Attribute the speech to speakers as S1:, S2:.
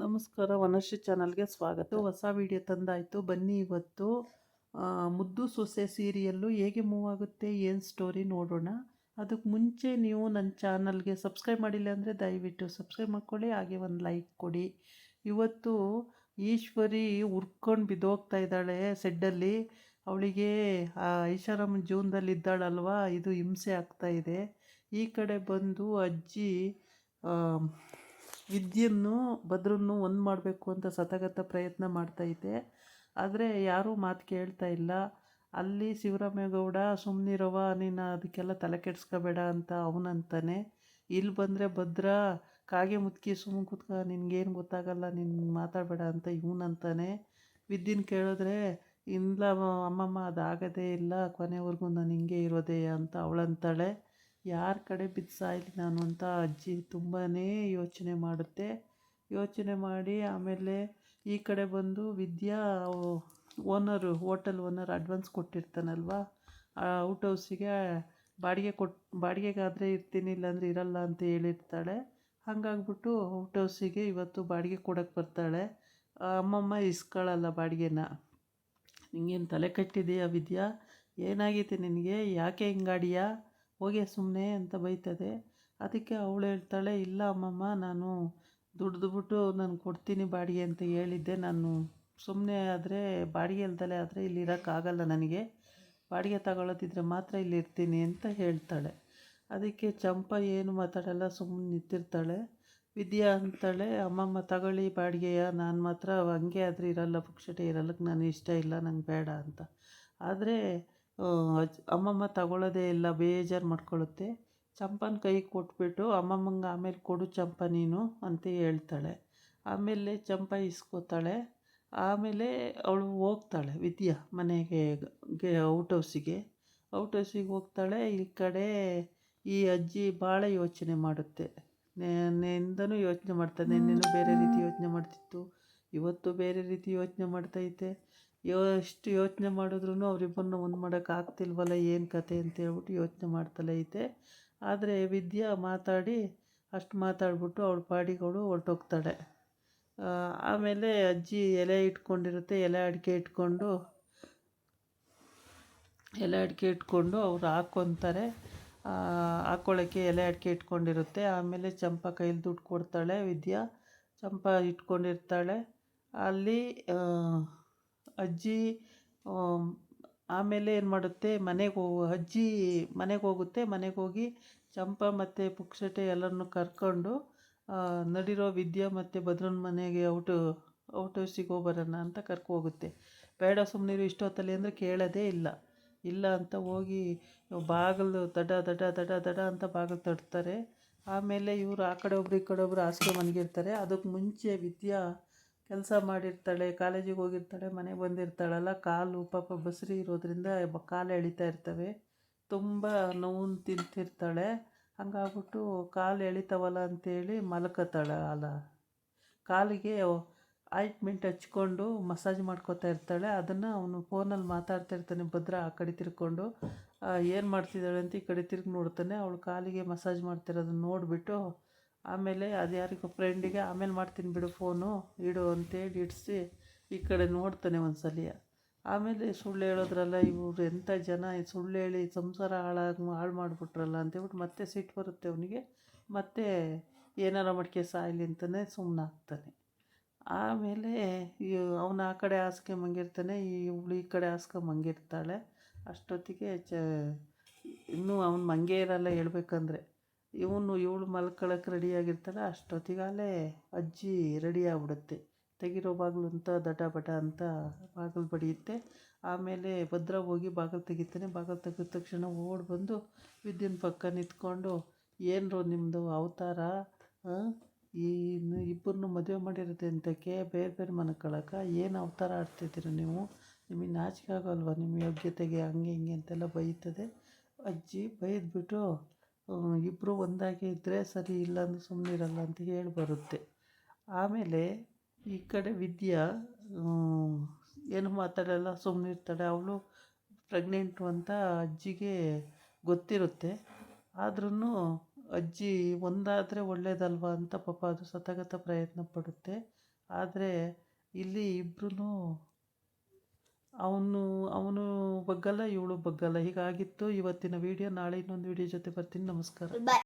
S1: ನಮಸ್ಕಾರ, ವನಶ್ರೀ ಚಾನಲ್ಗೆ ಸ್ವಾಗತ. ಹೊಸ ವಿಡಿಯೋ ತಂದಾಯಿತು. ಬನ್ನಿ ಇವತ್ತು ಮುದ್ದು ಸೊಸೆ ಸೀರಿಯಲ್ಲು ಹೇಗೆ ಮೂವ್ ಆಗುತ್ತೆ, ಏನು ಸ್ಟೋರಿ ನೋಡೋಣ. ಅದಕ್ಕೆ ಮುಂಚೆ ನೀವು ನನ್ನ ಚಾನಲ್ಗೆ ಸಬ್ಸ್ಕ್ರೈಬ್ ಮಾಡಿಲ್ಲ ಅಂದರೆ ದಯವಿಟ್ಟು ಸಬ್ಸ್ಕ್ರೈಬ್ ಮಾಡ್ಕೊಳ್ಳಿ, ಹಾಗೆ ಒಂದು ಲೈಕ್ ಕೊಡಿ. ಇವತ್ತು ಈಶ್ವರಿ ಉರ್ಕೊಂಡು ಬಿದ್ದೋಗ್ತಾ ಇದ್ದಾಳೆ ಸೆಡ್ಡಲ್ಲಿ. ಅವಳಿಗೆ ಐಷಾರಾಮನ ಜೀವನದಲ್ಲಿ ಇದ್ದಾಳಲ್ವ, ಇದು ಹಿಂಸೆ ಆಗ್ತಾಯಿದೆ. ಈ ಕಡೆ ಬಂದು ಅಜ್ಜಿ ವಿದ್ಯನ್ನು ಭದ್ರನ್ನು ಒಂದು ಮಾಡಬೇಕು ಅಂತ ಸತಗತ ಪ್ರಯತ್ನ ಮಾಡ್ತೈತೆ. ಆದರೆ ಯಾರೂ ಮಾತು ಕೇಳ್ತಾ ಇಲ್ಲ. ಅಲ್ಲಿ ಶಿವರಾಮೇಗೌಡ ಸುಮ್ಮನಿರವ, ನೀನು ಅದಕ್ಕೆಲ್ಲ ತಲೆ ಕೆಡಿಸ್ಕೋಬೇಡ ಅಂತ ಅವನಂತಾನೆ. ಇಲ್ಲಿ ಬಂದರೆ ಭದ್ರ ಕಾಗೆ ಮುತ್ಕಿ ಸುಮ್ಮನೆ ಕೂತ್ಕ, ನಿನ್ಗೇನು ಗೊತ್ತಾಗಲ್ಲ, ನೀನು ಮಾತಾಡಬೇಡ ಅಂತ ಇವನಂತಾನೆ. ವಿದ್ಯೆನ ಕೇಳಿದ್ರೆ ಇಲ್ಲ ಅಮ್ಮಮ್ಮ ಅದಾಗದೇ ಇಲ್ಲ, ಕೊನೆವರೆಗೂ ನಾನು ಹಿಂಗೆ ಇರೋದೇ ಅಂತ ಅವಳಂತಾಳೆ. ಯಾರ ಕಡೆ ಬಿದ್ದು ಸಾಯಲಿ ನಾನು ಅಂತ ಅಜ್ಜಿ ತುಂಬಾ ಯೋಚನೆ ಮಾಡುತ್ತೆ. ಯೋಚನೆ ಮಾಡಿ ಆಮೇಲೆ ಈ ಕಡೆ ಬಂದು ವಿದ್ಯಾ ಹೋಟೆಲ್ ಓನರ್ ಅಡ್ವಾನ್ಸ್ ಕೊಟ್ಟಿರ್ತಾನಲ್ವ, ಔಟ್ ಹೌಸಿಗೆ ಬಾಡಿಗೆಗಾದರೆ ಇರ್ತೀನಿ, ಇಲ್ಲಾಂದರೆ ಇರಲ್ಲ ಅಂತ ಹೇಳಿರ್ತಾಳೆ. ಹಾಗಾಗ್ಬಿಟ್ಟು ಔಟ್ ಹೌಸಿಗೆ ಇವತ್ತು ಬಾಡಿಗೆ ಕೊಡೋಕ್ಕೆ ಬರ್ತಾಳೆ. ಅಮ್ಮಮ್ಮ ಇಸ್ಕೊಳ್ಳಲ್ಲ ಬಾಡಿಗೆನ. ನಿಂಗೇನು ತಲೆ ಕಟ್ಟಿದೆಯಾ ವಿದ್ಯಾ, ಏನಾಗೈತೆ ನಿನಗೆ, ಯಾಕೆ ಹಿಂಗಾಡಿಯಾ, ಹೋಗೆ ಸುಮ್ಮನೆ ಅಂತ ಬೈತದೆ. ಅದಕ್ಕೆ ಅವಳು ಹೇಳ್ತಾಳೆ, ಇಲ್ಲ ಅಮ್ಮಮ್ಮ, ನಾನು ದುಡ್ದುಬಿಟ್ಟು ನಾನು ಕೊಡ್ತೀನಿ ಬಾಡಿಗೆ ಅಂತ ಹೇಳಿದ್ದೆ. ನಾನು ಸುಮ್ಮನೆ ಆದರೆ ಬಾಡಿಗೆ ಇಲ್ದಲೆ ಆದರೆ ಇಲ್ಲಿ ಇರೋಕ್ಕಾಗಲ್ಲ ನನಗೆ, ಬಾಡಿಗೆ ತಗೊಳ್ಳೋದಿದ್ರೆ ಮಾತ್ರ ಇಲ್ಲಿ ಇರ್ತೀನಿ ಅಂತ ಹೇಳ್ತಾಳೆ. ಅದಕ್ಕೆ ಚಂಪಾ ಏನು ಮಾತಾಡಲ್ಲ, ಸುಮ್ಮನೆ ನಿಂತಿರ್ತಾಳೆ. ವಿದ್ಯಾ ಅಂತಾಳೆ, ಅಮ್ಮಮ್ಮ ತಗೊಳ್ಳಿ ಬಾಡಿಗೆಯ, ನಾನು ಮಾತ್ರ ಹಂಗೆ ಆದರೆ ಇರಲ್ಲ, ಪುಕ್ಷಟೆ ಇರಲ್ಲಕ್ಕೆ ನಾನು ಇಷ್ಟ ಇಲ್ಲ, ನಂಗೆ ಬೇಡ ಅಂತ. ಆದರೆ ಅಮ್ಮಮ್ಮ ತಗೊಳ್ಳೋದೇ ಇಲ್ಲ, ಬೇಜಾರು ಮಾಡ್ಕೊಳ್ಳುತ್ತೆ. ಚಂಪನ ಕೈಗೆ ಕೊಟ್ಬಿಟ್ಟು ಅಮ್ಮಮ್ಮಂಗೆ ಆಮೇಲೆ ಕೊಡು ಚಂಪ ನೀನು ಅಂತ ಹೇಳ್ತಾಳೆ. ಆಮೇಲೆ ಚಂಪಾ ಇಸ್ಕೋತಾಳೆ. ಆಮೇಲೆ ಅವಳು ಹೋಗ್ತಾಳೆ ವಿದ್ಯಾ ಮನೆಗೆ, ಔಟ್ ಹೌಸಿಗೆ ಹೋಗ್ತಾಳೆ. ಈ ಕಡೆ ಈ ಅಜ್ಜಿ ಭಾಳ ಯೋಚನೆ ಮಾಡುತ್ತೆ. ನೆನ್ನೆಯಿಂದನೂ ಯೋಚನೆ ಮಾಡ್ತಾನೆ. ನಿನ್ನೆನೂ ಬೇರೆ ರೀತಿ ಯೋಚನೆ ಮಾಡ್ತಿತ್ತು, ಇವತ್ತು ಬೇರೆ ರೀತಿ ಯೋಚನೆ ಮಾಡ್ತೈತೆ. ಎಷ್ಟು ಯೋಚನೆ ಮಾಡಿದ್ರೂ ಅವರಿಬ್ಬರನ್ನ ಒಂದು ಮಾಡೋಕ್ಕೆ ಆಗ್ತಿಲ್ವಲ್ಲ, ಏನು ಕತೆ ಅಂತ ಹೇಳ್ಬಿಟ್ಟು ಯೋಚನೆ ಮಾಡ್ತಲೇ ಐತೆ. ಆದರೆ ವಿದ್ಯಾ ಅಷ್ಟು ಮಾತಾಡ್ಬಿಟ್ಟು ಅವಳ ಪಾಡಿಗಳು ಹೊರಟೋಗ್ತಾಳೆ. ಆಮೇಲೆ ಅಜ್ಜಿ ಎಲೆ ಇಟ್ಕೊಂಡಿರುತ್ತೆ, ಎಲೆ ಅಡಿಕೆ ಇಟ್ಕೊಂಡು ಅವ್ರು ಹಾಕ್ಕೊತಾರೆ. ಹಾಕ್ಕೊಳ್ಳೋಕ್ಕೆ ಎಲೆ ಅಡಿಕೆ ಇಟ್ಕೊಂಡಿರುತ್ತೆ. ಆಮೇಲೆ ಚಂಪಾ ಕೈಲಿ ದುಡ್ಡು ಕೊಡ್ತಾಳೆ ವಿದ್ಯಾ. ಚಂಪಾ ಇಟ್ಕೊಂಡಿರ್ತಾಳೆ ಅಲ್ಲಿ. ಅಜ್ಜಿ ಆಮೇಲೆ ಏನು ಮಾಡುತ್ತೆ, ಅಜ್ಜಿ ಮನೆಗೆ ಹೋಗುತ್ತೆ. ಮನೆಗೆ ಹೋಗಿ ಚಂಪಾ ಮತ್ತು ಪುಕ್ಷಟೆ ಎಲ್ಲರನ್ನೂ ಕರ್ಕೊಂಡು ನಡಿರೋ ವಿದ್ಯಾ ಮತ್ತು ಭದ್ರನ ಮನೆಗೆ ಔಟ್ ಹೌಸಿಗೆ ಹೋಗ್ಬರೋಣ ಅಂತ ಹೋಗುತ್ತೆ. ಬೇಡ ಸುಮ್ಮನಿರು ಇಷ್ಟೊತ್ತಲ್ಲಿ ಅಂದರೆ ಕೇಳೋದೇ ಇಲ್ಲ ಅಂತ ಹೋಗಿ ಬಾಗಿಲು ದಡ ದಡ ದಡ ದಡ ಅಂತ ಬಾಗಿಲು ತಟ್ತಾರೆ. ಆಮೇಲೆ ಇವರು ಆ ಕಡೆ ಒಬ್ರು ಈ ಕಡೆ ಒಬ್ರು ಹಾಸಿಗೆ ಮಲಗಿರ್ತಾರೆ. ಅದಕ್ಕೆ ಮುಂಚೆ ವಿದ್ಯಾ ಕೆಲಸ ಮಾಡಿರ್ತಾಳೆ, ಕಾಲೇಜಿಗೆ ಹೋಗಿರ್ತಾಳೆ, ಮನೆಗೆ ಬಂದಿರ್ತಾಳಲ್ಲ, ಕಾಲು ಪಾಪ ಬಸ್ರಿ ಇರೋದ್ರಿಂದ ಕಾಲು ಎಳಿತಾ ಇರ್ತವೆ, ತುಂಬ ನೋವು ತಿಂತಿರ್ತಾಳೆ. ಹಂಗಾಗ್ಬಿಟ್ಟು ಕಾಲು ಎಳಿತಾವಲ್ಲ ಅಂತೇಳಿ ಮಲ್ಕೋತಾಳೆ. ಕಾಲಿಗೆ ಆಯಿಂಟ್ಮೆಂಟ್ ಹಚ್ಕೊಂಡು ಮಸಾಜ್ ಮಾಡ್ಕೋತಾ ಇರ್ತಾಳೆ. ಅದನ್ನು ಅವನು ಫೋನಲ್ಲಿ ಮಾತಾಡ್ತಾ ಇರ್ತಾನೆ. ಭದ್ರ ಆ ಕಡೆ ತಿರ್ಕೊಂಡು ಏನು ಮಾಡ್ತಿದ್ದಾಳೆ ಅಂತ ಈ ಕಡೆ ತಿರ್ಗಿ ನೋಡ್ತಾನೆ. ಅವಳು ಕಾಲಿಗೆ ಮಸಾಜ್ ಮಾಡ್ತಿರೋದನ್ನ ನೋಡಿಬಿಟ್ಟು ಆಮೇಲೆ ಅದು ಯಾರಿಗೂ ಫ್ರೆಂಡಿಗೆ ಆಮೇಲೆ ಮಾಡ್ತೀನಿ ಬಿಡು ಫೋನು ಇಡು ಅಂತೇಳಿ ಇಡಿಸಿ ಈ ಕಡೆ ನೋಡ್ತಾನೆ ಒಂದು ಸಲ. ಆಮೇಲೆ ಸುಳ್ಳು ಹೇಳೋದ್ರಲ್ಲ ಇವರು ಎಂಥ ಜನ, ಸುಳ್ಳು ಹೇಳಿ ಸಂಸಾರ ಹಾಳು ಮಾಡಿಬಿಟ್ರಲ್ಲ ಅಂತೇಳ್ಬಿಟ್ಟು ಮತ್ತೆ ಸಿಟ್ಟು ಬರುತ್ತೆ ಅವನಿಗೆ. ಮತ್ತೆ ಏನಾರ ಮಡಿಕೆ ಸಾಯಲಿ ಅಂತಲೇ ಸುಮ್ಮನಾಗ್ತಾನೆ. ಆಮೇಲೆ ಅವನು ಆ ಕಡೆ ಹಾಸಿಗೆ ಮಲಗಿರ್ತಾನೆ, ಇವಳು ಈ ಕಡೆ ಹಾಸಿಗೆ ಮಲಗಿರ್ತಾಳೆ. ಅಷ್ಟೊತ್ತಿಗೆ ಇನ್ನೂ ಅವನು ಮಂಗೇ ಇರಲ್ಲ ಹೇಳ್ಬೇಕಂದ್ರೆ. ಇವಳು ಮಲ್ಕೊಳ್ಳೋಕೆ ರೆಡಿಯಾಗಿರ್ತಾಳೆ. ಅಷ್ಟೊತ್ತಿಗಾಲೇ ಅಜ್ಜಿ ರೆಡಿ ಆಗ್ಬಿಡುತ್ತೆ. ತೆಗಿರೋ ಬಾಗಿಲು ಅಂತ ದಟ ಬಟ ಅಂತ ಬಾಗಿಲು ಬಡಿಯುತ್ತೆ. ಆಮೇಲೆ ಭದ್ರ ಹೋಗಿ ಬಾಗಿಲು ತೆಗಿತಾನೆ. ಬಾಗಿಲು ತೆಗೆದ ತಕ್ಷಣ ಓಡಿ ಬಂದು ವಿದ್ಯುನ್ ಪಕ್ಕ ನಿಂತ್ಕೊಂಡು, ಏನರು ನಿಮ್ಮದು ಅವತಾರ, ಈ ಇಬ್ಬರನ್ನು ಮದುವೆ ಮಾಡಿರುತ್ತೆ ಅಂತಕ್ಕೆ ಬೇರೆ ಬೇರೆ ಮನ್ಕೊಳ್ಳೋಕೆ ಏನು ಅವತಾರ ಆಡ್ತಿದ್ದೀರ ನೀವು, ನಿಮಗೆ ನಾಚಿಕೆ ಆಗೋಲ್ವ ನಿಮ್ಮ ಯೋಗ್ಯತೆಗೆ, ಹಂಗೆ ಹಿಂಗೆ ಅಂತೆಲ್ಲ ಬೈತದೆ. ಅಜ್ಜಿ ಬೈದ್ಬಿಟ್ಟು ಇಬ್ಬರು ಒಂದಾಗಿ ಇದ್ದರೆ ಸರಿ, ಇಲ್ಲಾಂದ್ರೆ ಸುಮ್ಮನಿರಲ್ಲ ಅಂತ ಹೇಳಿ ಬರುತ್ತೆ. ಆಮೇಲೆ ಈ ಕಡೆ ವಿದ್ಯಾ ಏನು ಮಾತಾಡಲ್ಲ, ಸುಮ್ಮನಿರ್ತಾಳೆ. ಅವಳು ಪ್ರೆಗ್ನೆಂಟು ಅಂತ ಅಜ್ಜಿಗೆ ಗೊತ್ತಿರುತ್ತೆ. ಆದ್ರೂ ಅಜ್ಜಿ ಒಂದಾದರೆ ಒಳ್ಳೇದಲ್ವ ಅಂತ ಪಾಪ ಅದು ಸತಗತ ಪ್ರಯತ್ನ ಪಡುತ್ತೆ. ಆದರೆ ಇಲ್ಲಿ ಇಬ್ಬರೂ ಅವನು ಬಗ್ಗಲ್ಲ, ಇವಳು ಬಗ್ಗಲ್ಲ. ಹೀಗಾಗಿತ್ತು ಇವತ್ತಿನ ವಿಡಿಯೋ. ನಾಳೆ ಇನ್ನೊಂದು ವಿಡಿಯೋ ಜೊತೆ ಬರ್ತೀನಿ. ನಮಸ್ಕಾರ.